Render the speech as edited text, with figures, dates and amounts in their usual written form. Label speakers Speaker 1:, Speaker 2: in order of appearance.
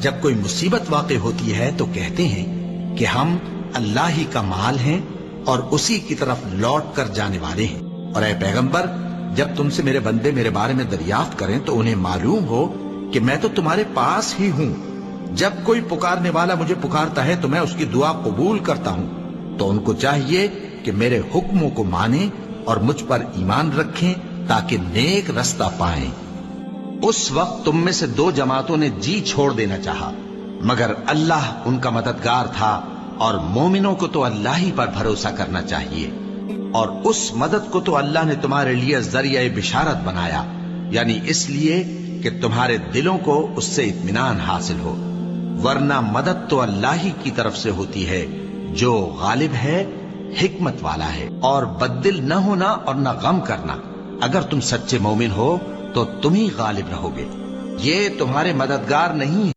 Speaker 1: جب کوئی مصیبت واقع ہوتی ہے تو کہتے ہیں کہ ہم اللہ ہی کا مال ہیں اور اسی کی طرف لوٹ کر جانے والے ہیں۔ اور اے پیغمبر، جب تم سے میرے بندے میرے بارے میں دریافت کریں تو انہیں معلوم ہو کہ میں تو تمہارے پاس ہی ہوں۔ جب کوئی پکارنے والا مجھے پکارتا ہے تو میں اس کی دعا قبول کرتا ہوں۔ تو ان کو چاہیے کہ میرے حکموں کو مانیں اور مجھ پر ایمان رکھیں تاکہ نیک رستہ پائیں۔ اس وقت تم میں سے دو جماعتوں نے جی چھوڑ دینا چاہا، مگر اللہ ان کا مددگار تھا، اور مومنوں کو تو اللہ ہی پر بھروسہ کرنا چاہیے۔ اور اس مدد کو تو اللہ نے تمہارے لیے ذریعہ بشارت بنایا، یعنی اس لیے کہ تمہارے دلوں کو اس سے اطمینان حاصل ہو، ورنہ مدد تو اللہ ہی کی طرف سے ہوتی ہے جو غالب ہے، حکمت والا ہے۔ اور بددل نہ ہونا اور نہ غم کرنا، اگر تم سچے مومن ہو تو تم ہی غالب رہو گے، یہ تمہارے مددگار نہیں